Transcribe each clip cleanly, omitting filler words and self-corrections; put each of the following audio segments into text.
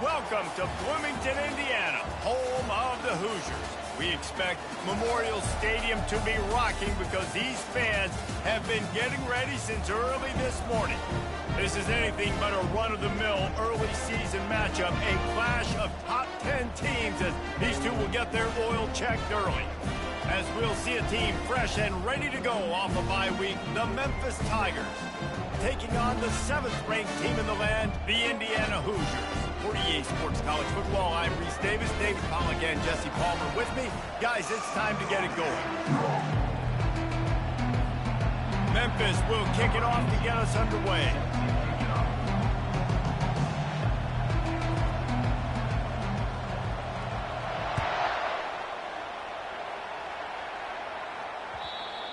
Welcome to Bloomington, Indiana, home of the Hoosiers. We expect Memorial Stadium to be rocking because these fans have been getting ready since early this morning. This is anything but a run-of-the-mill early season matchup, a clash of top 10 teams as these two will get their oil checked early. As we'll see a team fresh and ready to go off a bye week, the Memphis Tigers, taking on the 7th-ranked team in the land, the Indiana Hoosiers. For EA Sports College Football, I'm Reese Davis, David Pollock, and Jesse Palmer with me. Guys, it's time to get it going. Memphis will kick it off to get us underway.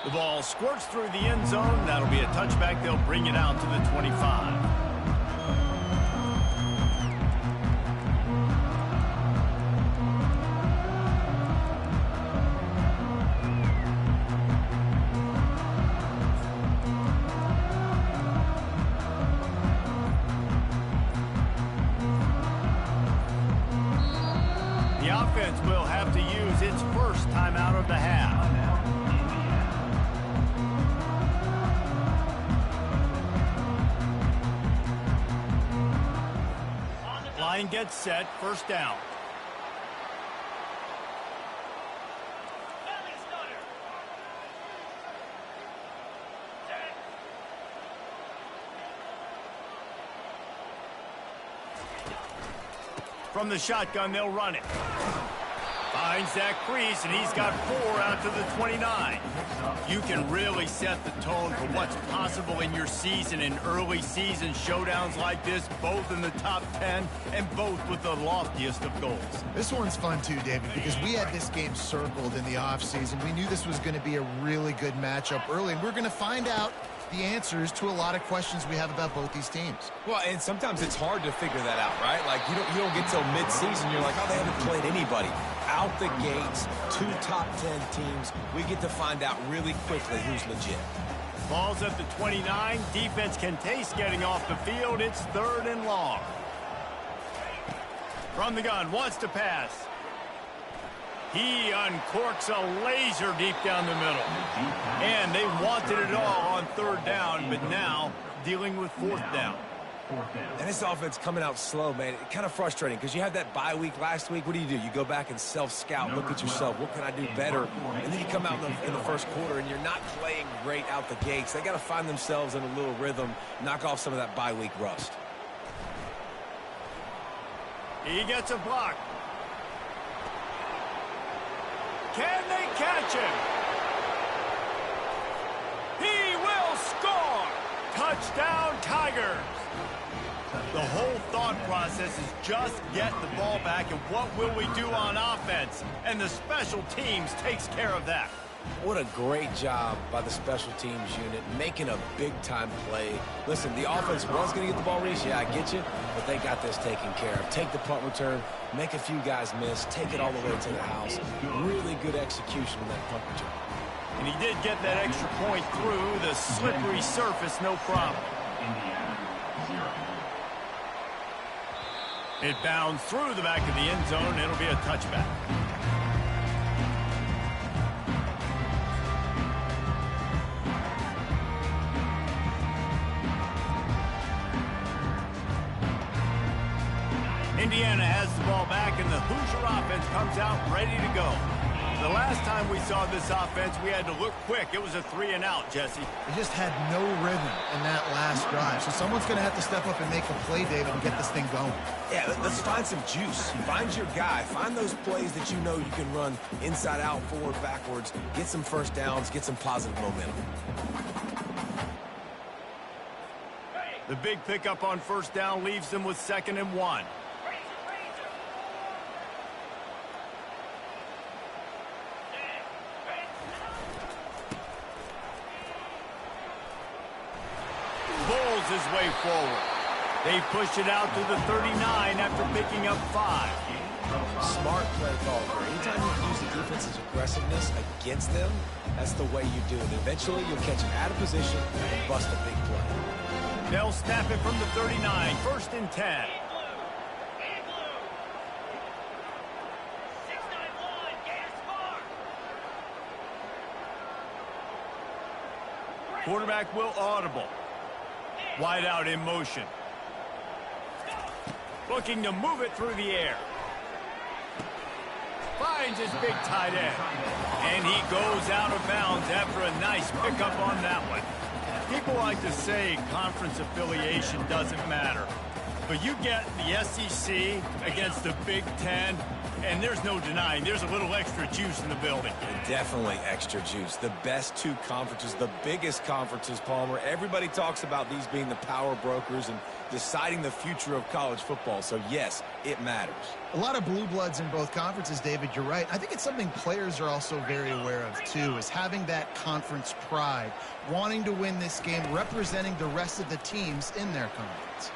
The ball squirts through the end zone. That'll be a touchback. They'll bring it out to the 25. The offense will have to use its first timeout of the half. Line gets set, first down. From the shotgun, they'll run it. Finds that crease, and he's got 4 out to the 29. You can really set the tone for what's possible in your season in early season showdowns like this, both in the top 10 and both with the loftiest of goals. This one's fun too, David, because we had this game circled in the offseason. We knew this was going to be a really good matchup early, and we're going to find out the answers to a lot of questions we have about both these teams. Well, and sometimes it's hard to figure that out, right? Like, you don't get till mid-season, you're like, oh, they haven't played anybody. Out the gates, 2 top 10 teams, we get to find out really quickly who's legit. Ball's at the 29. Defense can taste getting off the field. It's 3rd and long. From the gun, wants to pass. He uncorks a laser deep down the middle. And they wanted it all on 3rd down, but now dealing with 4th down. And this offense coming out slow, man. It's kind of frustrating because you had that bye week last week. What do? You go back and self-scout, look at yourself. What can I do better? And then you come out in the first quarter and you're not playing great out the gates. They got to find themselves in a little rhythm, knock off some of that bye week rust. He gets a block. Can they catch him? He will score! Touchdown, Tigers! The whole thought process is just get the ball back and what will we do on offense? And the special teams takes care of that. What a great job by the special teams unit, making a big-time play. Listen, the offense was going to get the ball, Reese. Yeah, I get you, but they got this taken care of. Take the punt return, make a few guys miss, take it all the way to the house. Really good execution on that punt return. And he did get that extra point through the slippery surface, no problem. It bounds through the back of the end zone. It'll be a touchback. Indiana has the ball back, and the Hoosier offense comes out ready to go. The last time we saw this offense, we had to look quick. It was a 3-and-out, Jesse. They just had no rhythm in that last drive. So someone's going to have to step up and make a play, David, and get this thing going. Yeah, let's find some juice. Find your guy. Find those plays that you know you can run inside out, forward, backwards. Get some first downs. Get some positive momentum. The big pickup on 1st down leaves them with 2nd and 1. His way forward. They pushed it out to the 39 after picking up 5. Smart play call here. Anytime you can use the defense's aggressiveness against them, that's the way you do it. Eventually, you'll catch them out of position and bust a big play. They'll snap it from the 39. 1st and 10. Quarterback will audible. Wide out in motion. Looking to move it through the air. Finds his big tight end. And he goes out of bounds after a nice pickup on that one. People like to say conference affiliation doesn't matter. But you get the SEC against the Big Ten, and there's no denying there's a little extra juice in the building. Definitely extra juice. The best two conferences, the biggest conferences, Palmer. Everybody talks about these being the power brokers and deciding the future of college football. So, yes, it matters. A lot of blue bloods in both conferences, David. You're right. I think it's something players are also very aware of, too, is having that conference pride, wanting to win this game, representing the rest of the teams in their conference.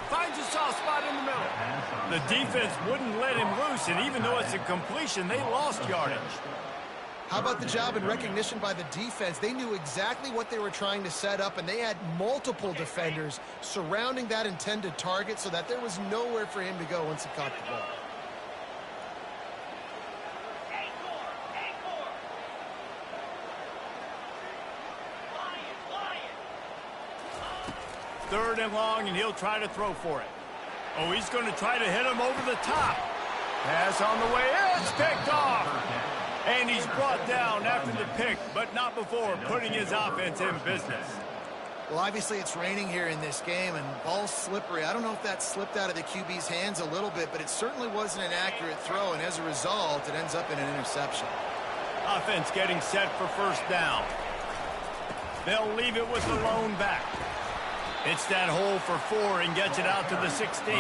Finds a soft spot in the middle. The defense wouldn't let him loose, and even though it's a completion, they lost yardage. How about the job and recognition by the defense? They knew exactly what they were trying to set up, and they had multiple defenders surrounding that intended target so that there was nowhere for him to go once he caught the ball. Third and long, and he'll try to throw for it. Oh, he's going to try to hit him over the top. Pass on the way. It's picked off. And he's brought down after the pick, but not before putting his offense in business. Well, obviously it's raining here in this game, and ball's slippery. I don't know if that slipped out of the QB's hands a little bit, but it certainly wasn't an accurate throw, and as a result, it ends up in an interception. Offense getting set for first down. They'll leave it with the lone back. It's that hole for 4 and gets it out to the 16.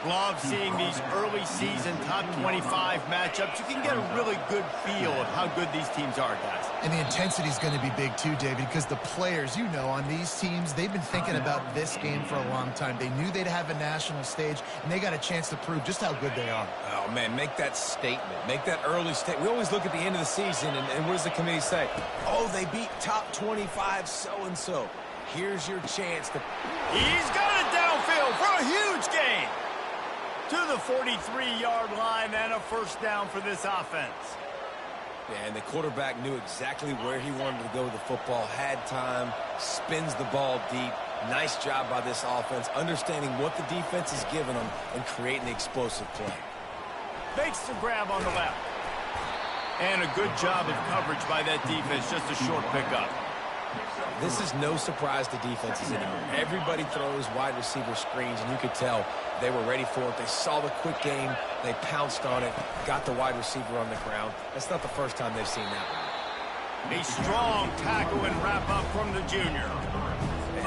Love seeing these early season top 25 matchups. You can get a really good feel of how good these teams are, guys. And the intensity is going to be big too, David, because the players, you know, on these teams, they've been thinking about this game for a long time. They knew they'd have a national stage, and they got a chance to prove just how good they are. Oh, man, make that statement. Make that early statement. We always look at the end of the season, and what does the committee say? Oh, they beat top 25 so-and-so. Here's your chance to... He's got it downfield for a huge gain. To the 43-yard line and a first down for this offense. Yeah, and the quarterback knew exactly where he wanted to go with the football, had time, spins the ball deep. Nice job by this offense, understanding what the defense is giving them and creating the explosive play. Makes the grab on the left. And a good job of coverage by that defense, just a short pickup. This is no surprise to defenses anymore. Everybody throws wide receiver screens, and you could tell they were ready for it. They saw the quick game. They pounced on it, got the wide receiver on the ground. That's not the first time they've seen that one. A strong tackle and wrap-up from the junior.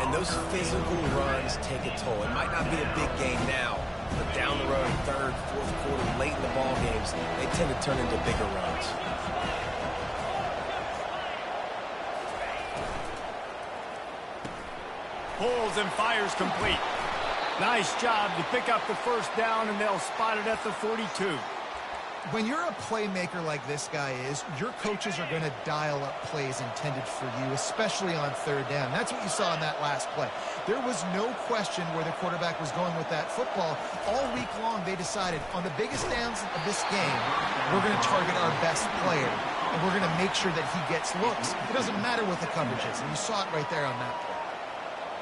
And those physical runs take a toll. It might not be a big game now, but down the road, third, fourth quarter, late in the ball games, they tend to turn into bigger runs. Pulls and fires complete. Nice job to pick up the first down, and they'll spot it at the 42. When you're a playmaker like this guy is, your coaches are going to dial up plays intended for you, especially on third down. That's what you saw in that last play. There was no question where the quarterback was going with that football. All week long, they decided on the biggest downs of this game, we're going to target our best player, and we're going to make sure that he gets looks. It doesn't matter what the coverage is, and you saw it right there on that play.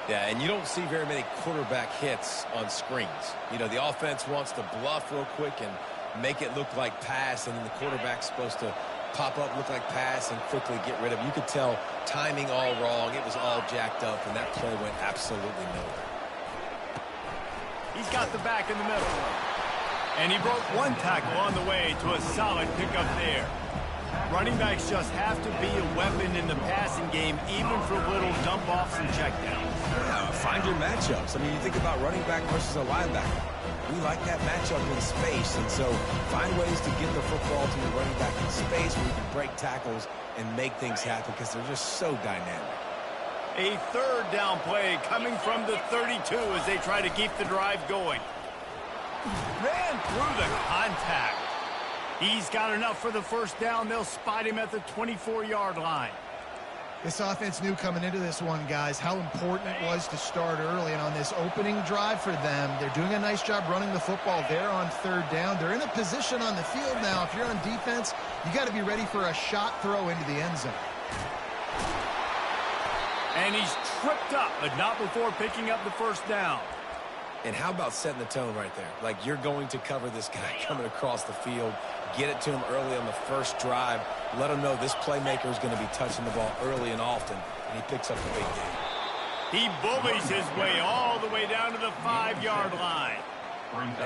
Yeah, and you don't see very many quarterback hits on screens. You know, the offense wants to bluff real quick and make it look like pass, and then the quarterback's supposed to pop up, look like pass, and quickly get rid of it. You could tell timing all wrong. It was all jacked up, and that play went absolutely nowhere. He's got the back in the middle. And he broke one tackle on the way to a solid pickup there. Running backs just have to be a weapon in the passing game, even for little dump-offs and checkdowns. Yeah, find your matchups. I mean, you think about running back versus a linebacker. We like that matchup in space, and so find ways to get the football to your running back in space where you can break tackles and make things happen because they're just so dynamic. A third down play coming from the 32 as they try to keep the drive going. Ran through the contact. He's got enough for the first down. They'll spot him at the 24-yard line. This offense knew coming into this one, guys, how important it was to start early. And on this opening drive for them, they're doing a nice job running the football there on third down. They're in a position on the field now. If you're on defense, you got to be ready for a shot throw into the end zone. And he's tripped up, but not before picking up the first down. And how about setting the tone right there? Like, you're going to cover this guy coming across the field, get it to him early on the first drive, let him know this playmaker is going to be touching the ball early and often, and he picks up the big game. He bullies his way all the way down to the 5-yard line.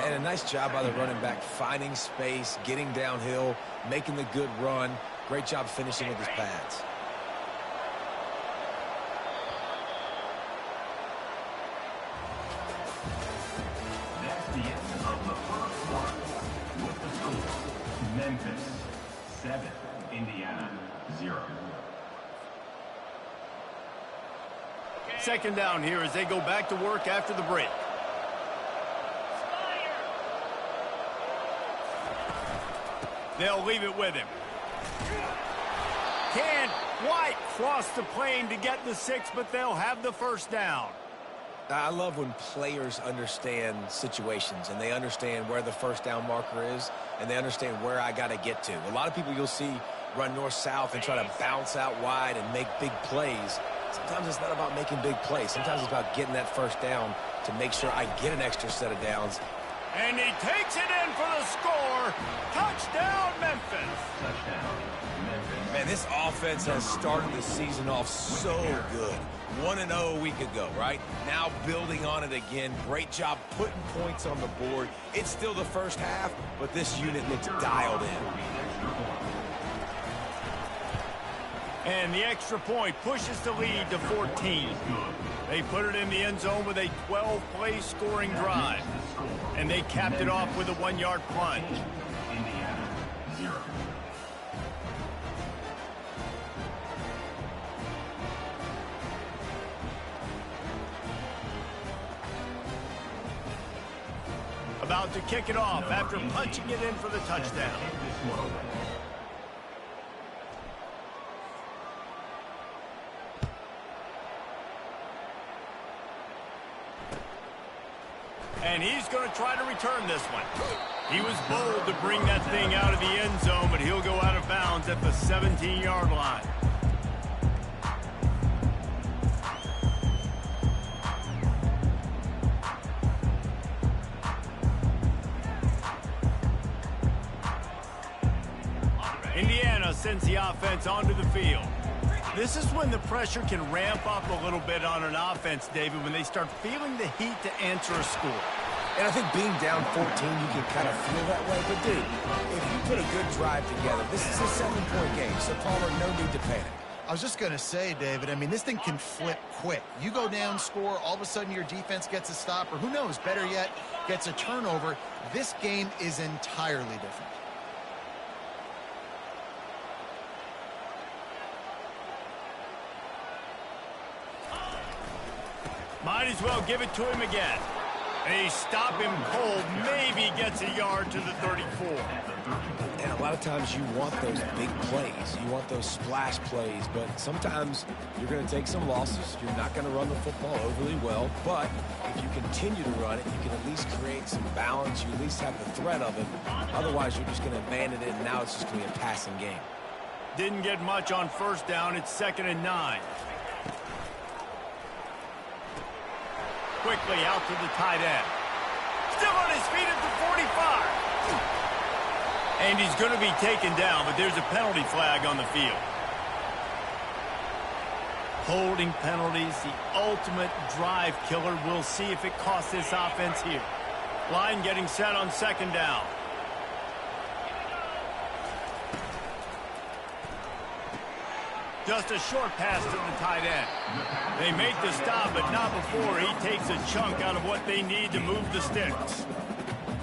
And a nice job by the running back, finding space, getting downhill, making the good run. Great job finishing with his pads. That's the end of the first quarter. With the score, Memphis 7, Indiana 0. Second down here as they go back to work after the break. They'll leave it with him. Can't quite cross the plane to get the 6, but they'll have the first down. I love when players understand situations and they understand where the first down marker is and they understand where I got to get to. A lot of people you'll see run north-south and try to bounce out wide and make big plays. Sometimes it's not about making big plays. Sometimes it's about getting that first down to make sure I get an extra set of downs. And he takes it in for the score. Touchdown, Memphis. Touchdown, Memphis. Man, this offense has started the season off so good. 1-0 a week ago, right? Now building on it again. Great job putting points on the board. It's still the first half, but this unit looks dialed in. And the extra point pushes the lead to 14. They put it in the end zone with a 12-play scoring drive. And they capped it off with a 1-yard plunge. Indiana 0. About to kick it off after punching it in for the touchdown. And he's going to try to return this one. He was bold to bring that thing out of the end zone, but he'll go out of bounds at the 17-yard line. Indiana sends the offense onto the field. This is when the pressure can ramp up a little bit on an offense, David, when they start feeling the heat to answer a score. And I think being down 14, you can kind of feel that way. But, dude, if you put a good drive together, this is a 7-point game. So, Palmer, no need to panic. I was just going to say, David, I mean, this thing can flip quick. You go down, score, all of a sudden your defense gets a stop, or who knows, better yet, gets a turnover. This game is entirely different. Might as well give it to him again. They stop him cold, maybe gets a yard to the 34. And a lot of times you want those big plays. You want those splash plays. But sometimes you're going to take some losses. You're not going to run the football overly well. But if you continue to run it, you can at least create some balance. You at least have the threat of it. Otherwise, you're just going to abandon it, and now it's just going to be a passing game. Didn't get much on first down. It's 2nd and 9. Quickly out to the tight end. Still on his feet at the 45. And he's going to be taken down, but there's a penalty flag on the field. Holding penalties, the ultimate drive killer. We'll see if it costs this offense here. Line getting set on 2nd down. Just a short pass to the tight end. They make the stop, but not before he takes a chunk out of what they need to move the sticks.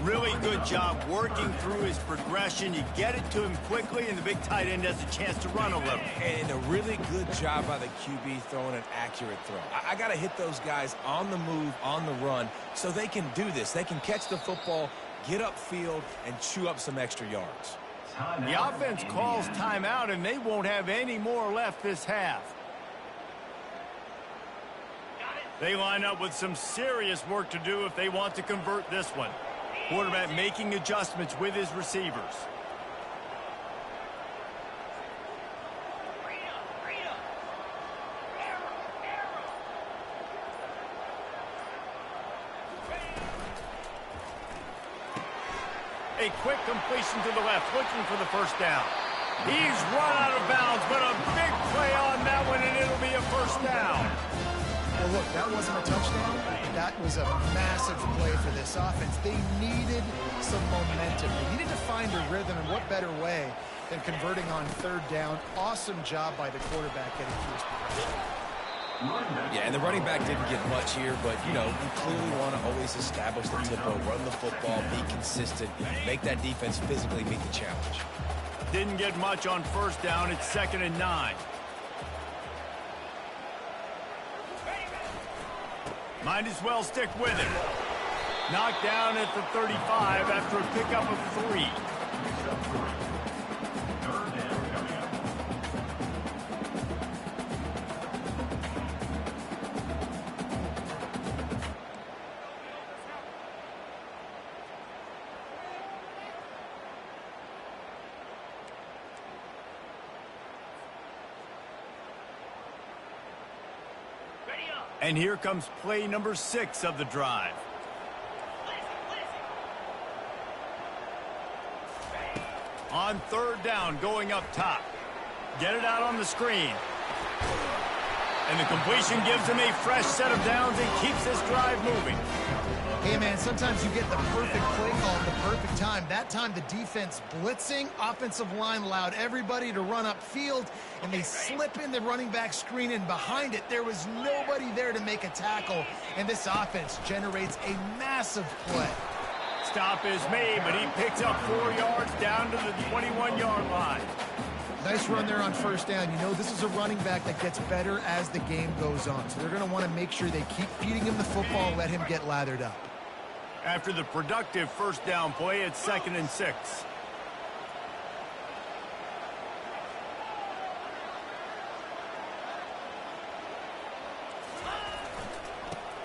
Really good job working through his progression. You get it to him quickly, and the big tight end has a chance to run a little. And a really good job by the QB throwing an accurate throw. I got to hit those guys on the move, on the run, so they can do this. They can catch the football, get upfield, and chew up some extra yards. The offense calls timeout, and they won't have any more left this half. They line up with some serious work to do if they want to convert this one. Quarterback making adjustments with his receivers. a quick completion to the left, looking for the first down. He's run out of bounds, but a big play on that one, and it'll be a first down. Well, look, that wasn't a touchdown. That was a massive play for this offense. They needed some momentum. They needed to find a rhythm, and what better way than converting on third down. Awesome job by the quarterback getting through his progression. Yeah, and the running back didn't get much here, but, you know, you clearly want to always establish the tempo, run the football, be consistent, make that defense physically meet the challenge. Didn't get much on first down. It's 2nd and 9. Might as well stick with it. Knocked down at the 35 after a pickup of 3. And here comes play number 6 of the drive. On third down, going up top. Get it out on the screen. And the completion gives him a fresh set of downs and keeps this drive moving. Hey, man, sometimes you get the perfect play call at the perfect time. That time the defense blitzing, offensive line allowed everybody to run upfield, and they slip in the running back screen, and behind it there was nobody there to make a tackle, and this offense generates a massive play. Stop is made, but he picks up 4 yards down to the 21-yard line. Nice run there on first down. You know, this is a running back that gets better as the game goes on, so they're going to want to make sure they keep feeding him the football and let him get lathered up. After the productive first down play, it's 2nd and 6.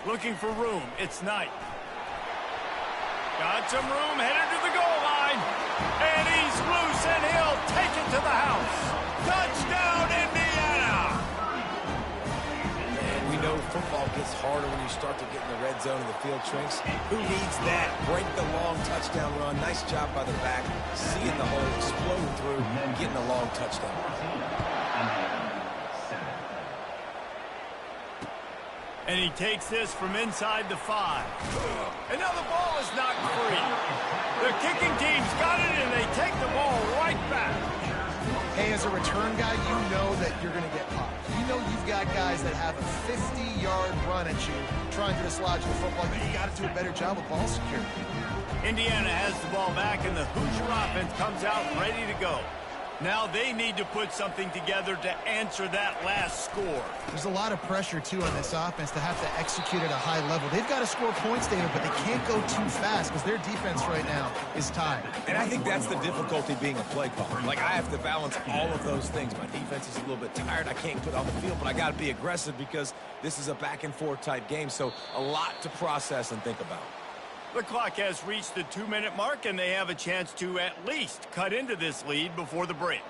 Looking for room. It's Knight. Got some room, headed to the goal line. And he's loose, and he'll take it to the house. Touchdown, Indiana! And we know football gets harder when you start to get in the red zone and the field shrinks. Who needs that? Break the long touchdown run. Nice job by the back. Seeing the hole, exploding through, and getting a long touchdown. And he takes this from inside the 5. And now the ball is knocked free. The kicking team's got it, and they take the ball right back. Hey, as a return guy, you know that you're going to get popped. You know you've got guys that have a 50-yard run at you trying to dislodge the football. You've got to do a better job of ball security. Indiana has the ball back, and the Hoosier offense comes out ready to go. Now they need to put something together to answer that last score. There's a lot of pressure, too, on this offense to have to execute at a high level. They've got to score points, David, but they can't go too fast because their defense right now is tied. And I think that's the difficulty being a play caller. Like, I have to balance all of those things. My defense is a little bit tired. I can't put on the field, but I got to be aggressive because this is a back-and-forth type game, so a lot to process and think about. The clock has reached the 2-minute mark, and they have a chance to at least cut into this lead before the break.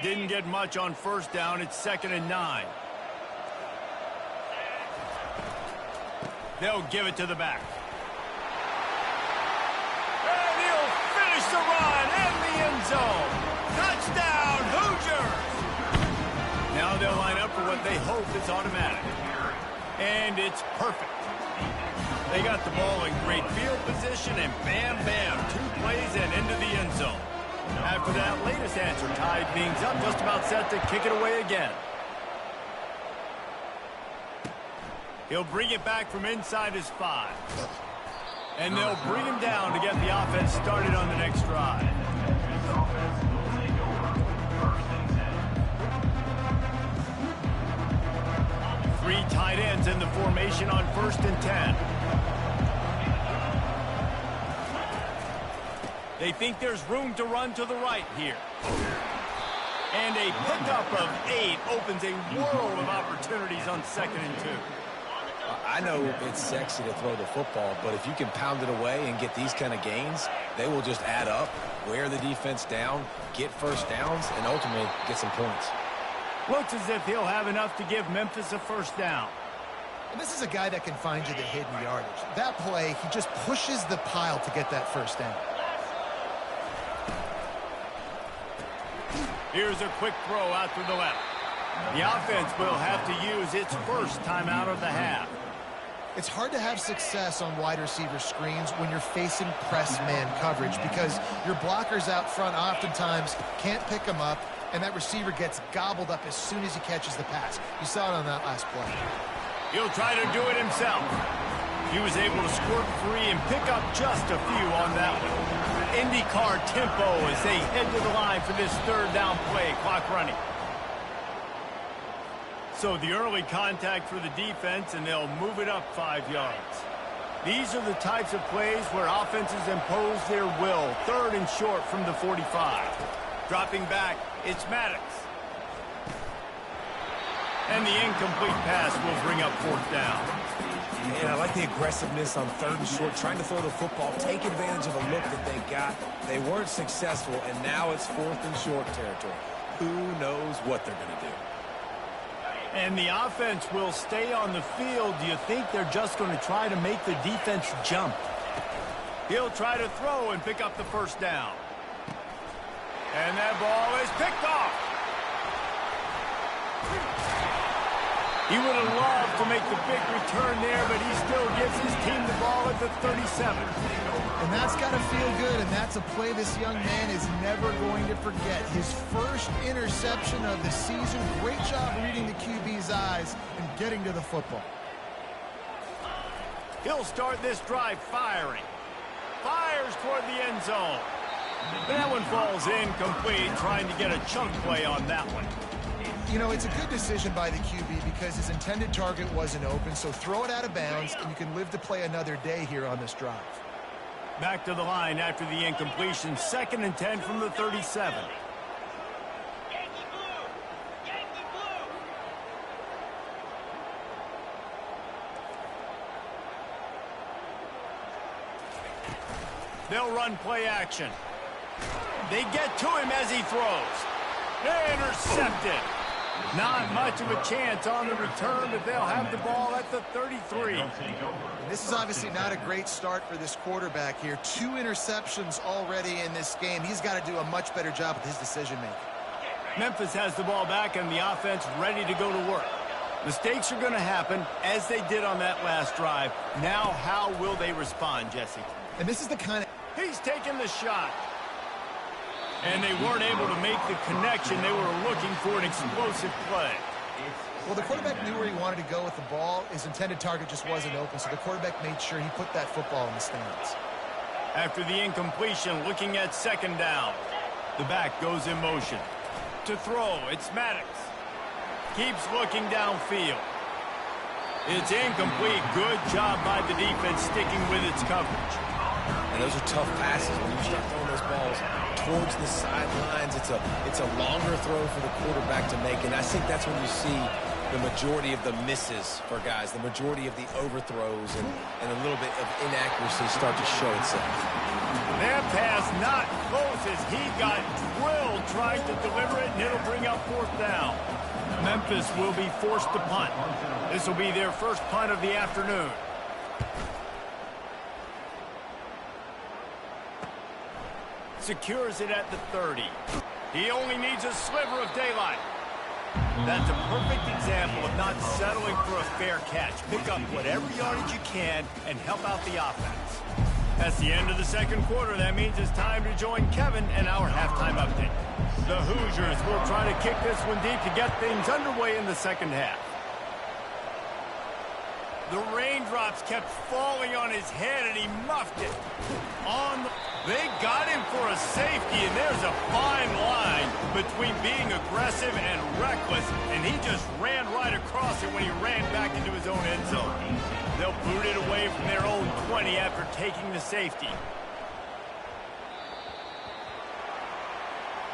Didn't get much on first down. It's 2nd and 9. They'll give it to the back. And he'll finish the run in the end zone. Touchdown, Hoosiers! Now they'll line up for what they hope is automatic. And it's perfect. They got the ball in great field position, and bam, bam, 2 plays and into the end zone. After that latest answer, tied things up, just about set to kick it away again. He'll bring it back from inside his 5. And they'll bring him down to get the offense started on the next drive. Three tight ends in the formation on 1st and 10. They think there's room to run to the right here. And a pickup of 8 opens a world of opportunities on 2nd and 2. I know it's sexy to throw the football, but if you can pound it away and get these kind of gains, they will just add up, wear the defense down, get first downs, and ultimately get some points. Looks as if he'll have enough to give Memphis a first down. And this is a guy that can find you the hidden yardage. That play, he just pushes the pile to get that first down. Here's a quick throw out to the left. The offense will have to use its first timeout of the half. It's hard to have success on wide receiver screens when you're facing press man coverage because your blockers out front oftentimes can't pick them up, and that receiver gets gobbled up as soon as he catches the pass. You saw it on that last play. He'll try to do it himself. He was able to squirt free and pick up just a few on that one. IndyCar tempo as they head to the line for this third down play. Clock running. So the early contact for the defense, and they'll move it up 5 yards. These are the types of plays where offenses impose their will. Third and short from the 45. Dropping back, it's Maddox. And the incomplete pass will bring up fourth down. Yeah, I like the aggressiveness on third and short, trying to throw the football, take advantage of a look that they got. They weren't successful, and now it's fourth and short territory. Who knows what they're going to do? And the offense will stay on the field. Do you think they're just going to try to make the defense jump? He'll try to throw and pick up the first down. And that ball is picked off. He would have loved to make the big return there, but he still gives his team the ball at the 37. And that's got to feel good, and that's a play this young man is never going to forget. His first interception of the season. Great job reading the QB's eyes and getting to the football. He'll start this drive firing. Fires toward the end zone. That one falls incomplete, trying to get a chunk play on that one. You know, it's a good decision by the QB because his intended target wasn't open, so throw it out of bounds, and you can live to play another day here on this drive. Back to the line after the incompletion. 2nd and 10 from the 37. They'll run play action. They get to him as he throws. Intercepted. Not much of a chance on the return, but they'll have the ball at the 33. This is obviously not a great start for this quarterback here. 2 interceptions already in this game. He's got to do a much better job with his decision-making. Memphis has the ball back and the offense ready to go to work. Mistakes are going to happen, as they did on that last drive. Now, how will they respond, Jesse? And this is the kind of... He's taking the shot. And they weren't able to make the connection. They were looking for an explosive play. Well, the quarterback knew where he wanted to go with the ball. His intended target just wasn't open, so the quarterback made sure he put that football in the stands. After the incompletion, looking at 2nd down. The back goes in motion. To throw, it's Maddox. Keeps looking downfield. It's incomplete. Good job by the defense sticking with its coverage. And those are tough passes when you start throwing those balls towards the sidelines. It's a longer throw for the quarterback to make, and I think that's when you see the majority of the misses for guys, the majority of the overthrows, and a little bit of inaccuracy start to show itself. That pass not close as he got drilled trying to deliver it, and it'll bring up 4th down. Memphis will be forced to punt. This will be their first punt of the afternoon. Secures it at the 30. He only needs a sliver of daylight. That's a perfect example of not settling for a fair catch. Pick up whatever yardage you can and help out the offense. That's the end of the 2nd quarter. That means it's time to join Kevin and our halftime update. The Hoosiers will try to kick this one deep to get things underway in the 2nd half. The raindrops kept falling on his head, and he muffed it. They got him for a safety, and there's a fine line between being aggressive and reckless, and he just ran right across it when he ran back into his own end zone. They'll boot it away from their own 20 after taking the safety.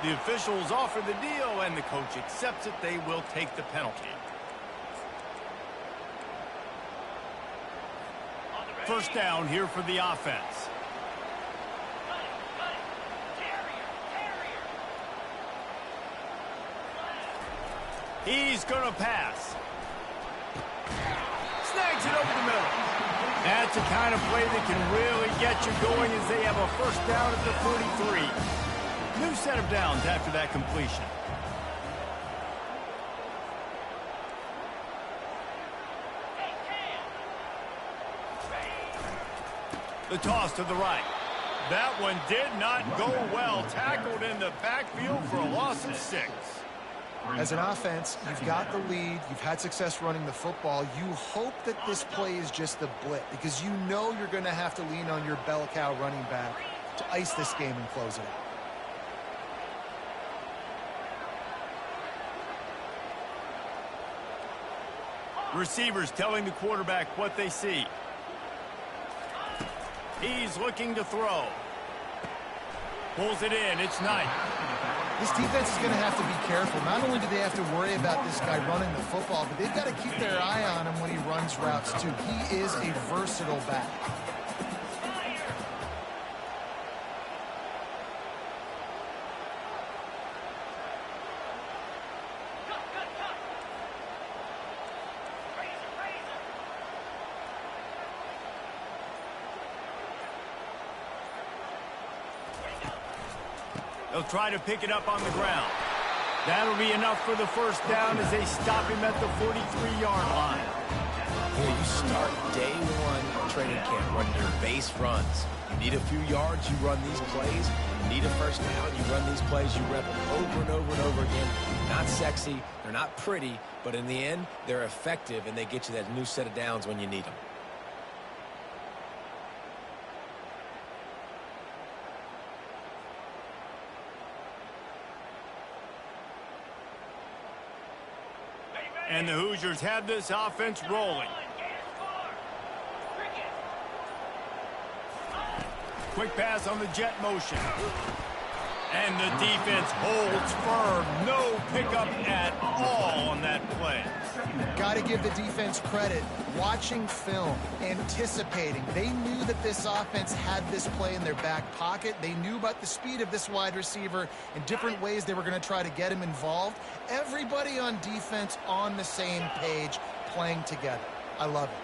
The officials offer the deal, and the coach accepts it. They will take the penalty. First down here for the offense. He's going to pass. Snags it over the middle. That's the kind of play that can really get you going as they have a first down at the 43. New set of downs after that completion. The toss to the right. That one did not go well. Tackled in the backfield for a loss of 6. As an offense, you've got the lead. You've had success running the football. You hope that this play is just a blip because you know you're going to have to lean on your bell cow running back to ice this game and close it out. Receivers telling the quarterback what they see. He's looking to throw. Pulls it in. It's Knight. This defense is going to have to be careful. Not only do they have to worry about this guy running the football, but they've got to keep their eye on him when he runs routes, too. He is a versatile back. They'll try to pick it up on the ground. That'll be enough for the first down as they stop him at the 43-yard line. Here you start day one of training camp running your base runs. You need a few yards, you run these plays. You need a first down, you run these plays. You rep them over and over and over again. Not sexy, they're not pretty, but in the end, they're effective, and they get you that new set of downs when you need them. And the Hoosiers have this offense rolling. Quick pass on the jet motion. And the defense holds firm. No pickup at all on that play. Got to give the defense credit. Watching film, anticipating. They knew that this offense had this play in their back pocket. They knew about the speed of this wide receiver and different ways they were going to try to get him involved. Everybody on defense on the same page, playing together. I love it.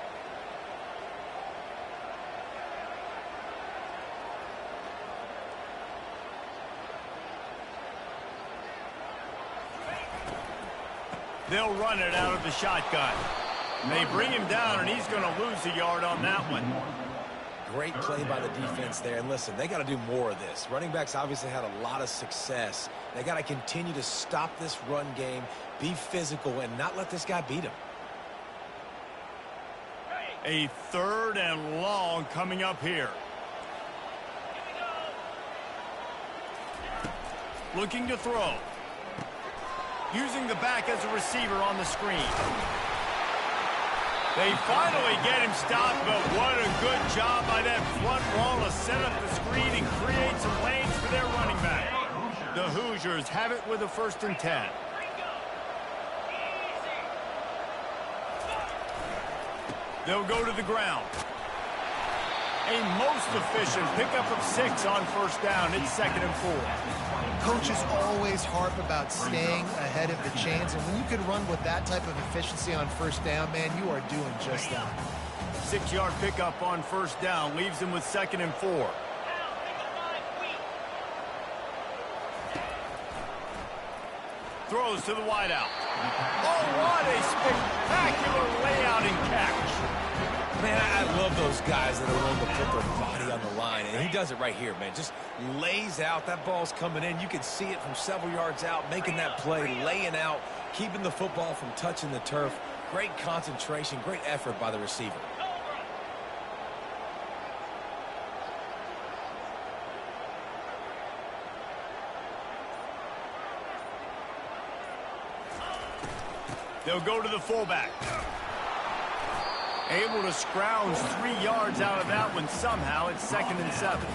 They'll run it out of the shotgun. They bring him down, and he's going to lose a yard on that one. Great play by the defense there. And listen, they got to do more of this. Running backs obviously had a lot of success. They got to continue to stop this run game, be physical, and not let this guy beat him. A 3rd and long coming up here. Looking to throw. Using the back as a receiver on the screen. They finally get him stopped, but what a good job by that front wall to set up the screen and create some lanes for their running back. The Hoosiers have it with a 1st and 10. They'll go to the ground. A most efficient pickup of 6 on 1st down. It's 2nd and 4. Coaches always harp about staying ahead of the chains, and when you can run with that type of efficiency on 1st down, man, you are doing just that. 6-yard pickup on 1st down leaves them with 2nd and 4. Throws to the wideout. Oh, what a spectacular layout and catch. Man, I love those guys that are willing to put their body on the line, and he does it right here, man. Just lays out. That ball's coming in. You can see it from several yards out, making that play, laying out, keeping the football from touching the turf. Great concentration, great effort by the receiver. They'll go to the fullback. Able to scrounge 3 yards out of that one somehow. It's 2nd and 7.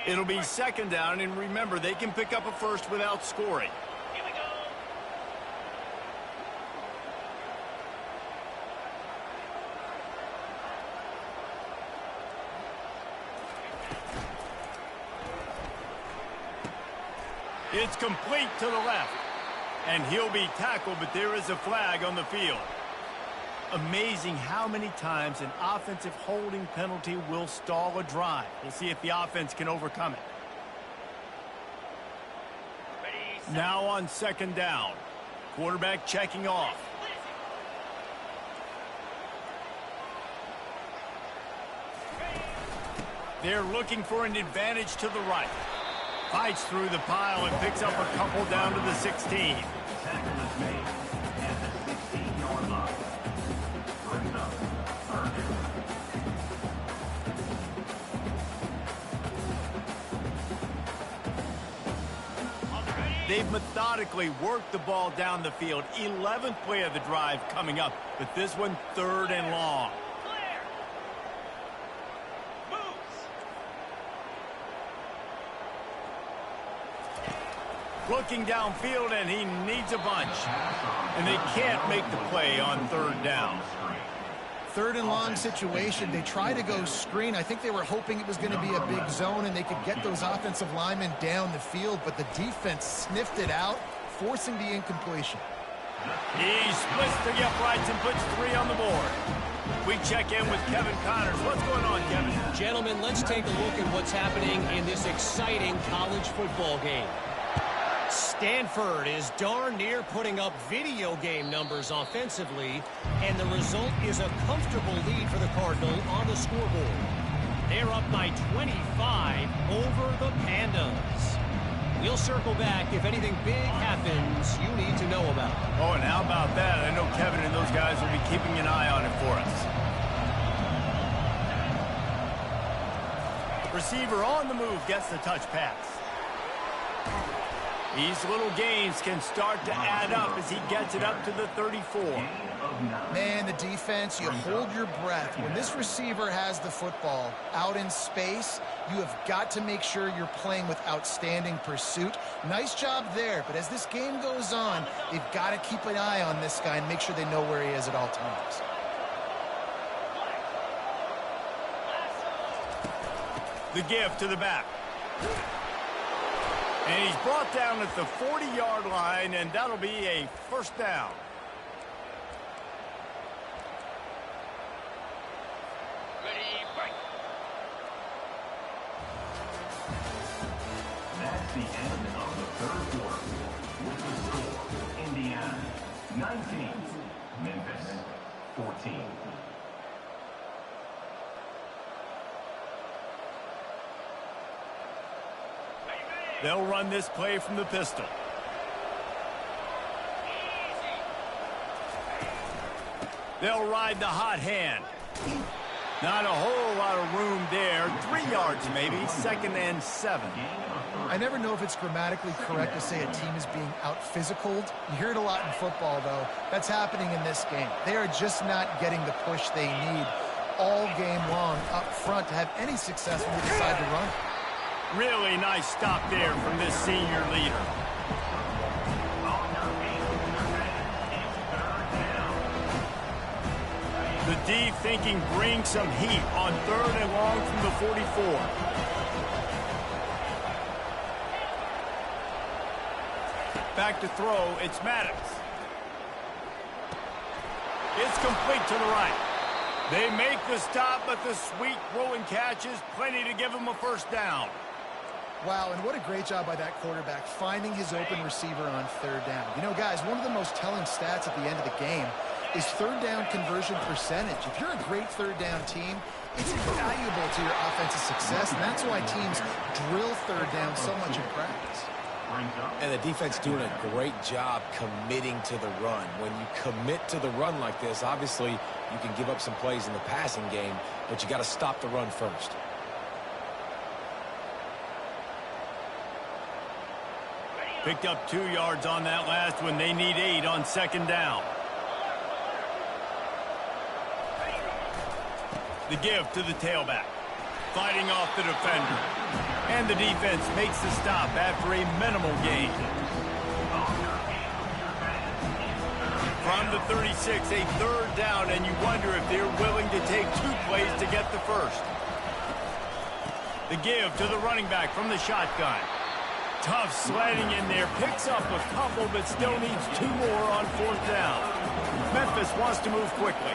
It'll be 2nd down, and remember, they can pick up a 1st without scoring. It's complete to the left. And he'll be tackled, but there is a flag on the field. Amazing how many times an offensive holding penalty will stall a drive. We'll see if the offense can overcome it. Now on second down. Quarterback checking off. They're looking for an advantage to the right. Fights through the pile and picks up a couple down to the 16. Tackle is made at the 16-yard line. Brings up third down. They've methodically worked the ball down the field. 11th play of the drive coming up, but this one third and long. Looking downfield, and he needs a bunch. And they can't make the play on third down. Third and long situation. They try to go screen. I think they were hoping it was going to be a big zone and they could get those offensive linemen down the field, but the defense sniffed it out, forcing the incompletion. He splits the uprights and puts 3 on the board. We check in with Kevin Connors. What's going on, Kevin? Gentlemen, let's take a look at what's happening in this exciting college football game. Stanford is darn near putting up video game numbers offensively, and the result is a comfortable lead for the Cardinal on the scoreboard. They're up by 25 over the Pandas. We'll circle back if anything big happens you need to know about. Oh, and how about that? I know Kevin and those guys will be keeping an eye on it for us. Receiver on the move gets the touch pass. These little gains can start to add up as he gets it up to the 34. Man, the defense, you hold your breath. When this receiver has the football out in space, you have got to make sure you're playing with outstanding pursuit. Nice job there, but as this game goes on, they've got to keep an eye on this guy and make sure they know where he is at all times. The give to the back. And he's brought down at the 40-yard line, and that'll be a first down. That's the end of the third quarter. With the score, Indiana 19, Memphis 14. They'll run this play from the pistol. They'll ride the hot hand. Not a whole lot of room there. 3 yards maybe, 2nd and 7. I never know if it's grammatically correct to say a team is being out-physicaled. You hear it a lot in football, though. That's happening in this game. They are just not getting the push they need all game long up front to have any success when they decide to run. Really nice stop there from this senior leader. The D thinking bring some heat on 3rd and long from the 44. Back to throw, it's Maddox. It's complete to the right. They make the stop, but the sweet throwing catch is plenty to give them a first down. Wow, and what a great job by that quarterback finding his open receiver on 3rd down. You know, guys, one of the most telling stats at the end of the game is 3rd down conversion percentage. If you're a great 3rd down team, it's valuable to your offensive success, and that's why teams drill 3rd down so much in practice. And the defense doing a great job committing to the run. When you commit to the run like this, obviously you can give up some plays in the passing game, but you got to stop the run first. Picked up 2 yards on that last one. They need 8 on 2nd down. The give to the tailback. Fighting off the defender. And the defense makes the stop after a minimal gain. From the 36, a 3rd down, and you wonder if they're willing to take 2 plays to get the first. The give to the running back from the shotgun. Tough sledding in there. Picks up a couple, but still needs 2 more on 4th down. Memphis wants to move quickly.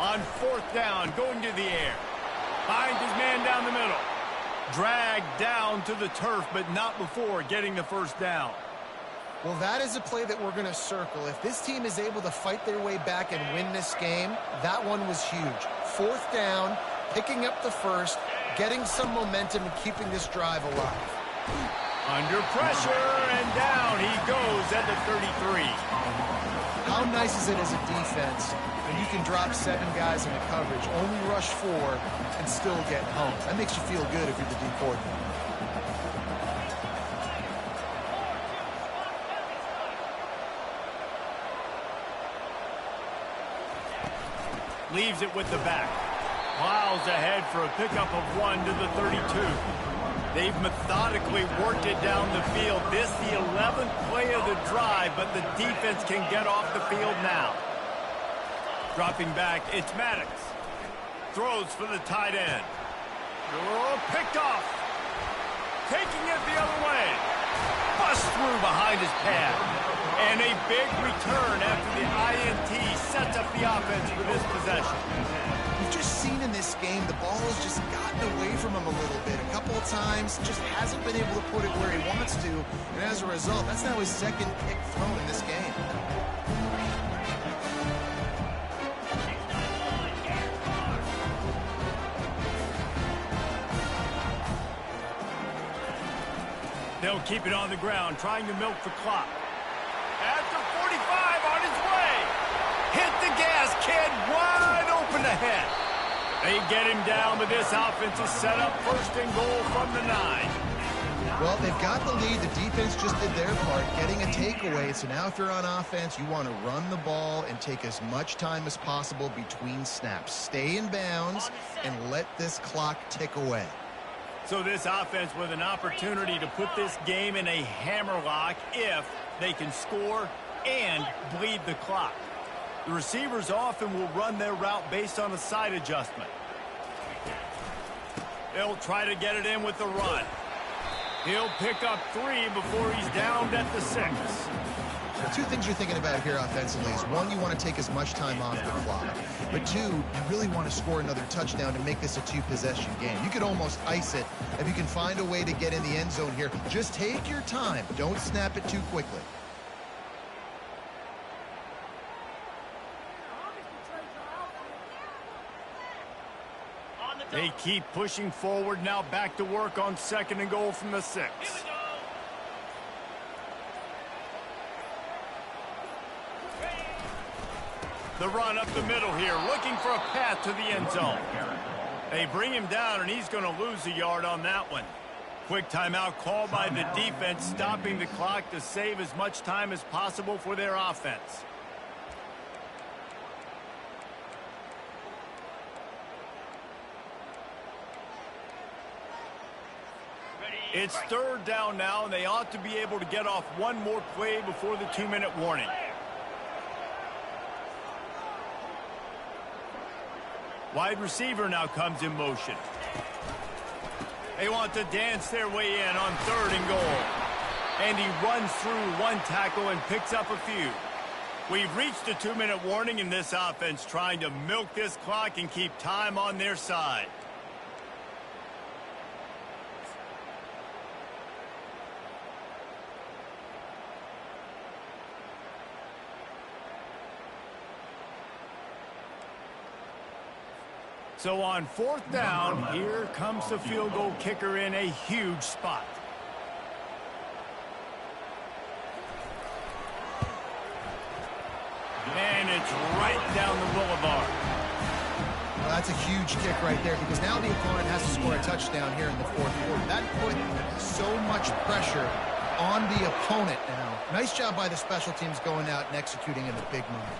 On 4th down, going to the air. Finds his man down the middle. Dragged down to the turf, but not before getting the 1st down. Well, that is a play that we're going to circle. If this team is able to fight their way back and win this game, that one was huge. 4th down, picking up the 1st, getting some momentum and keeping this drive alive. Under pressure, and down he goes at the 33. How nice is it as a defense when you can drop 7 guys into coverage, only rush 4, and still get home? That makes you feel good if you're the D coordinator. Leaves it with the back. Plows ahead for a pickup of 1 to the 32. They've methodically worked it down the field. This the 11th play of the drive, but the defense can get off the field now. Dropping back, it's Maddox. Throws for the tight end. Oh, picked off. Taking it the other way. Bust through behind his pad. And a big return after the INT sets up the offense for this possession. We've just seen in this game the ball has just gotten away from him a little bit. A couple of times, just hasn't been able to put it where he wants to. And as a result, that's now his 2nd pick thrown in this game. They'll keep it on the ground, trying to milk the clock. After 45 on his way. Hit the gas, kid, wide open ahead. They get him down, but this offense is set up 1st and goal from the 9. Well, they've got the lead. The defense just did their part, getting a takeaway. So now if you're on offense, you want to run the ball and take as much time as possible between snaps. Stay in bounds and let this clock tick away. So this offense with an opportunity to put this game in a hammerlock if they can score and bleed the clock. The receivers often will run their route based on a side adjustment. They'll try to get it in with the run. He'll pick up 3 before he's downed at the 6. The 2 things you're thinking about here offensively is, 1, you want to take as much time off the clock. But 2, you really want to score another touchdown to make this a 2-possession game. You could almost ice it if you can find a way to get in the end zone here. Just take your time. Don't snap it too quickly. They keep pushing forward, now back to work on 2nd and goal from the 6. The run up the middle here, looking for a path to the end zone. They bring him down, and he's going to lose a yard on that one. Quick timeout called by the defense, stopping the clock to save as much time as possible for their offense. It's 3rd down now, and they ought to be able to get off 1 more play before the 2-minute warning. Wide receiver now comes in motion. They want to dance their way in on 3rd and goal. And he runs through 1 tackle and picks up a few. We've reached the 2-minute warning, and this offense trying to milk this clock and keep time on their side. So on 4th down, here comes the field goal kicker in a huge spot. And it's right down the boulevard. Well, that's a huge kick right there, because now the opponent has to score a touchdown here in the 4th quarter. That put so much pressure on the opponent now. Nice job by the special teams going out and executing in a big moment.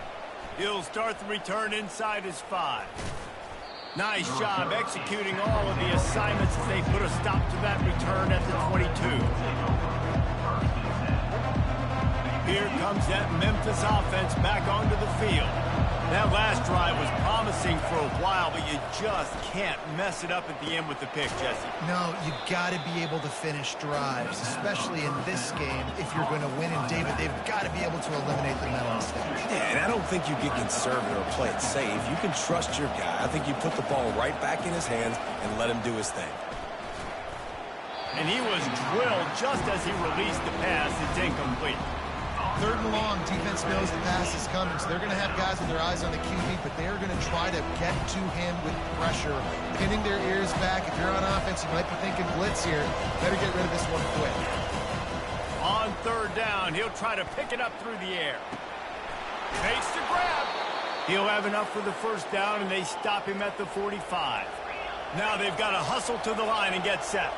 He'll start the return inside his 5. Nice job executing all of the assignments as they put a stop to that return at the 22. Here comes that Memphis offense back onto the field. That last drive was promising for a while, but you just can't mess it up at the end with the pick, Jesse. No, you got to be able to finish drives, especially in this game. If you're going to win, and David, they've got to be able to eliminate the mental mistakes. Yeah, and I don't think you get conservative or play it safe. You can trust your guy. I think you put the ball right back in his hands and let him do his thing. And he was drilled just as he released the pass. It's incomplete. 3rd and long, defense knows the pass is coming, so they're going to have guys with their eyes on the QB, but they're going to try to get to him with pressure, pinning their ears back. If you're on offense, you might be thinking blitz here. Better get rid of this one quick. On 3rd down, he'll try to pick it up through the air. Fakes the grab. He'll have enough for the 1st down, and they stop him at the 45. Now they've got to hustle to the line and get set.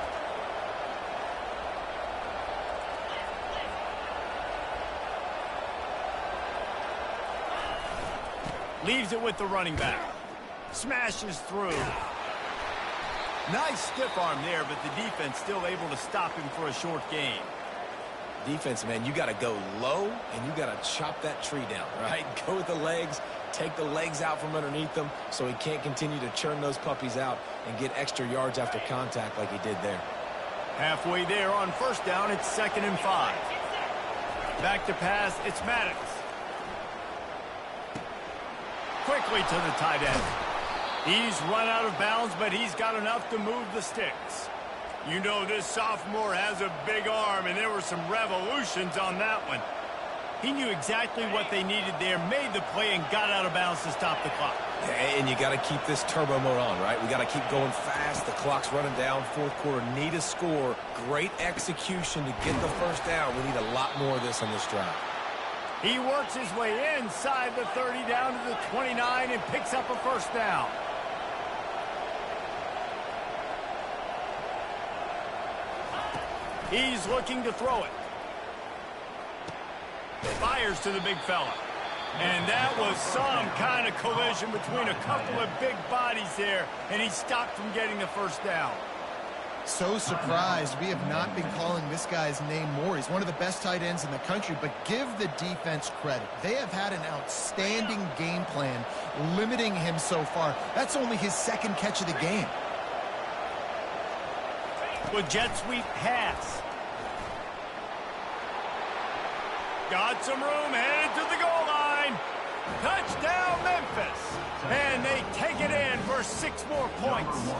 Leaves it with the running back. Smashes through. Nice stiff arm there, but the defense still able to stop him for a short gain. Defense, man, you got to go low, and you got to chop that tree down, right? Go with the legs, take the legs out from underneath them so he can't continue to churn those puppies out and get extra yards after contact like he did there. Halfway there on 1st down, it's 2nd and 5. Back to pass, it's Maddox. Quickly to the tight end. He's run out of bounds, but he's got enough to move the sticks. You know this sophomore has a big arm, and there were some revolutions on that one. He knew exactly what they needed there, made the play, and got out of bounds to stop the clock. And you got to keep this turbo mode on, right? We got to keep going fast. The clock's running down. 4th quarter, need a score. Great execution to get the 1st down. We need a lot more of this on this drive. He works his way inside the 30 down to the 29 and picks up a 1st down. He's looking to throw it. Fires to the big fella. And that was some kind of collision between a couple of big bodies there, and he stopped from getting the 1st down. So surprised we have not been calling this guy's name more. He's one of the best tight ends in the country, but give the defense credit. They have had an outstanding game plan limiting him so far. That's only his 2nd catch of the game. With jet sweep pass. Got some room, headed to the goal line. Touchdown, Memphis. And they take it in for 6 more points.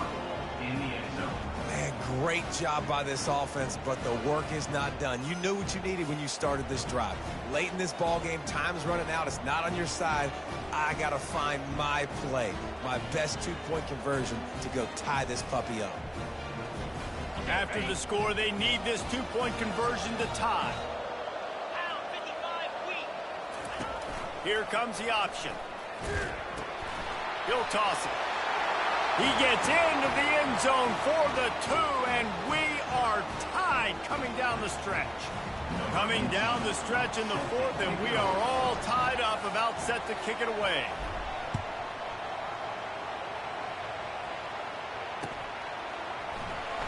Man, great job by this offense, but the work is not done. You knew what you needed when you started this drive. Late in this ball game, time's running out. It's not on your side. I got to find my play, my best 2-point conversion to go tie this puppy up. After the score, they need this 2-point conversion to tie. Here comes the option. He'll toss it. He gets into the end zone for the 2, and we are tied coming down the stretch. Coming down the stretch in the 4th, and we are all tied up, about set to kick it away.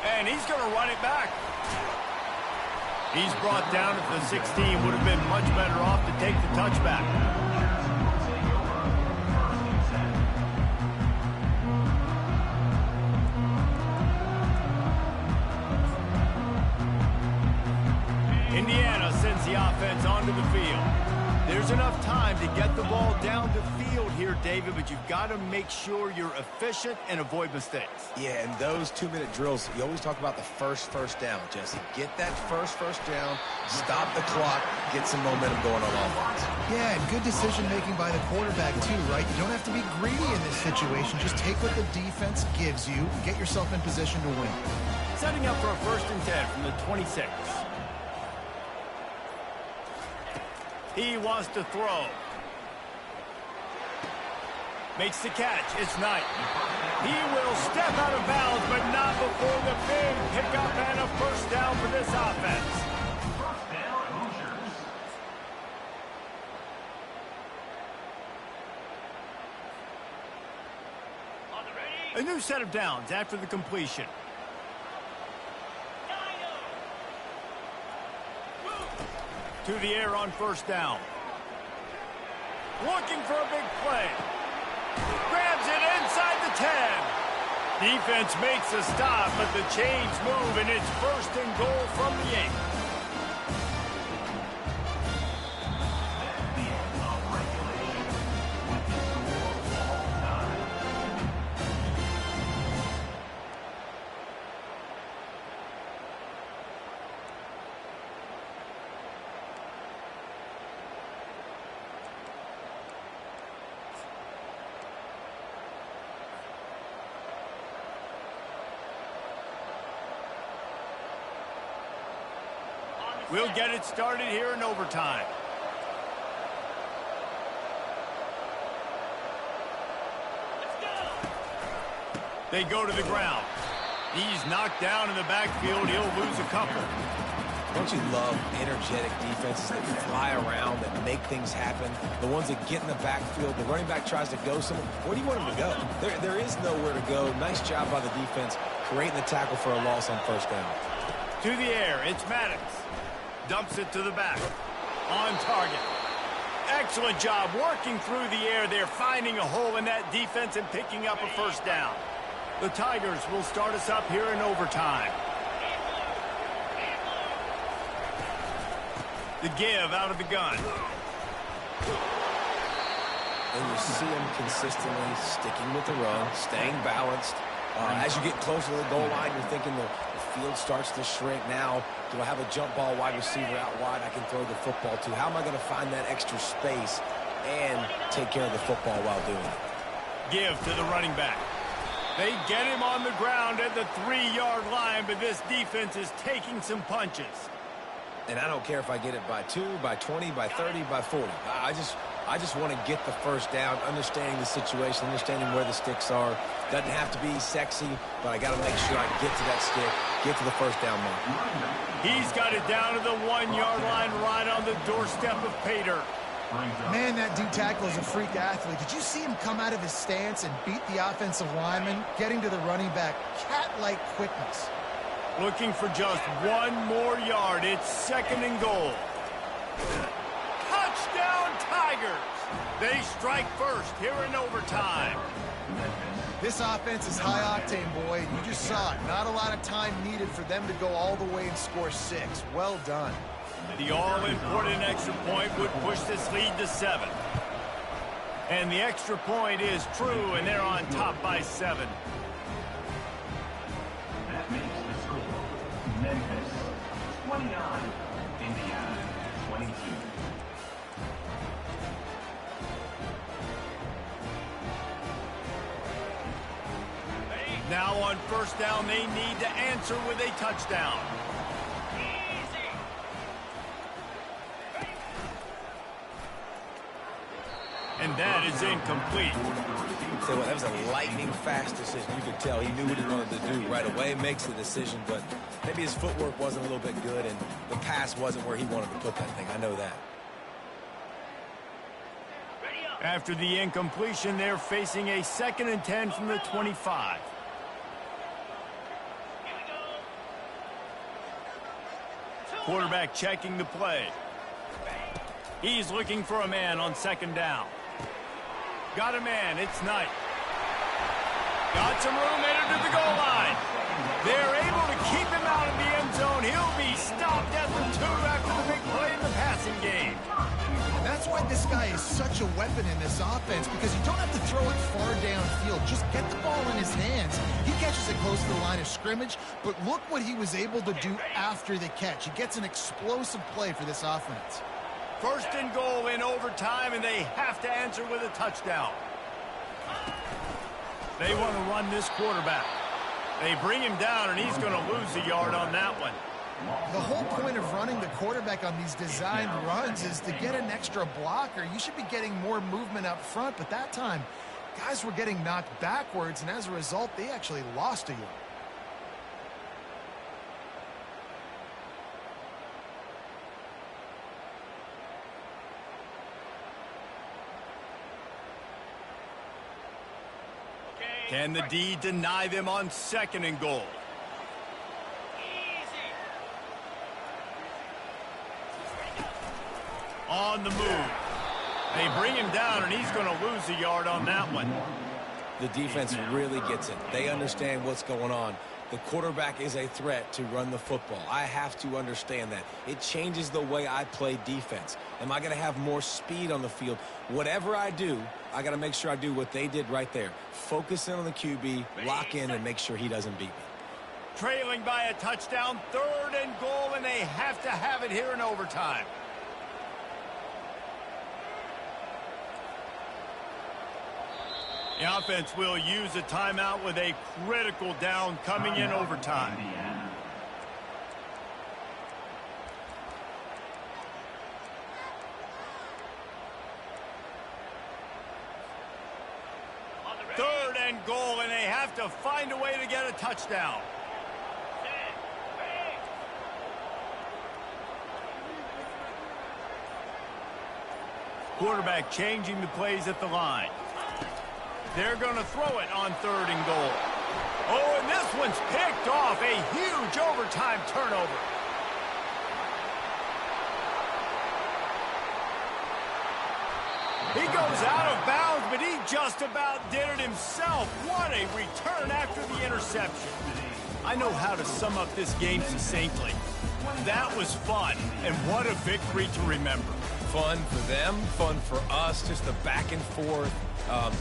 And he's going to run it back. He's brought down at the 16. Would have been much better off to take the touchback. Indiana sends the offense onto the field. There's enough time to get the ball down the field here, David, but you've got to make sure you're efficient and avoid mistakes. Yeah, and those 2-minute drills, you always talk about the first down, Jesse. Get that first down, stop the clock, get some momentum going on offense. Yeah, and good decision-making by the quarterback, too, right? You don't have to be greedy in this situation. Just take what the defense gives you, get yourself in position to win. Setting up for a 1st and 10 from the 26. He wants to throw. Makes the catch. It's Knight. He will step out of bounds, but not before the big pickup and a 1st down for this offense. A new set of downs after the completion. through the air on first down. Looking for a big play. Grabs it inside the 10. Defense makes a stop, but the chains move, and it's first and goal from the 8. We'll get it started here in overtime. They go to the ground. He's knocked down in the backfield. He'll lose a couple. Don't you love energetic defenses that fly around, that make things happen? The ones that get in the backfield, the running back tries to go somewhere. Where do you want him to go? There is nowhere to go. Nice job by the defense creating the tackle for a loss on first down. To the air, it's Maddox. Dumps it to the back. On target. Excellent job working through the air there, finding a hole in that defense and picking up a first down. The Tigers will start us up here in overtime. The give out of the gun. And you see him consistently sticking with the run, staying balanced. As you get closer to the goal line, you're thinking the field starts to shrink. Now, do I have a jump ball wide receiver out wide I can throw the football to? How am I going to find that extra space and take care of the football while doing it? Give to the running back. They get him on the ground at the 3-yard line, but this defense is taking some punches. And I don't care if I get it by 2, by 20, by 30, by 40. I just want to get the first down, understanding the situation, understanding where the sticks are. Doesn't have to be sexy, but I got to make sure I get to that stick, get to the first down mark. He's got it down to the 1-yard line right on the doorstep of pay dirt. Man, that D tackle is a freak athlete. Did you see him come out of his stance and beat the offensive lineman, getting to the running back? Cat-like quickness. Looking for just one more yard. It's second and goal. Touchdown, Tigers! They strike first here in overtime. This offense is high-octane, boy. You just saw it. Not a lot of time needed for them to go all the way and score 6. Well done. The all-important extra point would push this lead to 7. And the extra point is true, and they're on top by 7. That makes the score Memphis 29, Indiana 22. Now on first down, they need to answer with a touchdown. And that is incomplete. Say what, that was a lightning-fast decision. You could tell he knew what he wanted to do right away. Makes the decision, but maybe his footwork wasn't a little bit good, and the pass wasn't where he wanted to put that thing. I know that. After the incompletion, they're facing a 2nd and 10 from the 25. Quarterback checking the play. He's looking for a man on 2nd down. Got a man, it's Knight. Got some room, headed to the goal line. They're able to keep him out of the end zone. He'll be stopped at the 2 after the big play in the passing game. And that's why this guy is such a weapon in this offense, because you don't have to throw it far downfield. Just get the ball in his hands. He catches it close to the line of scrimmage, but look what he was able to do after the catch. He gets an explosive play for this offense. First and goal in overtime, and they have to answer with a touchdown. They want to run this quarterback. They bring him down, and he's going to lose a yard on that one. The whole point of running the quarterback on these designed runs is to get an extra blocker. You should be getting more movement up front, but that time, guys were getting knocked backwards, and as a result, they actually lost a yard. Can the D deny them on 2nd and goal? on the move. They bring him down, and he's going to lose a yard on that one. The defense really gets it. They understand what's going on. The quarterback is a threat to run the football. I have to understand that. It changes the way I play defense. Am I going to have more speed on the field? Whatever I do, I got to make sure I do what they did right there. Focus in on the QB, lock in, and make sure he doesn't beat me. Trailing by a touchdown, 3rd and goal, and they have to have it here in overtime. The offense will use a timeout with a critical down coming in overtime. Third and goal, and they have to find a way to get a touchdown. Quarterback changing the plays at the line. They're going to throw it on 3rd and goal. Oh, and this one's picked off. A huge overtime turnover. He goes out of bounds, but he just about did it himself. What a return after the interception. I know how to sum up this game succinctly. That was fun, and what a victory to remember. Fun for them, fun for us, just the back and forth.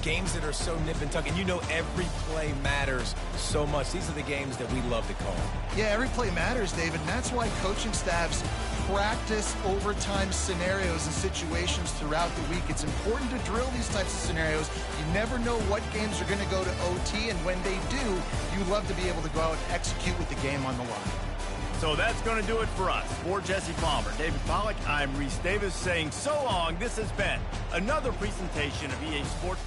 Games that are so nip and tuck, and you know every play matters so much. These are the games that we love to call. Yeah, every play matters, David, and that's why coaching staffs practice overtime scenarios and situations throughout the week. It's important to drill these types of scenarios. You never know what games are going to go to OT, and when they do, you love to be able to go out and execute with the game on the line. So that's going to do it for us. For Jesse Palmer, David Pollack, I'm Reese Davis saying so long. This has been another presentation of EA Sports.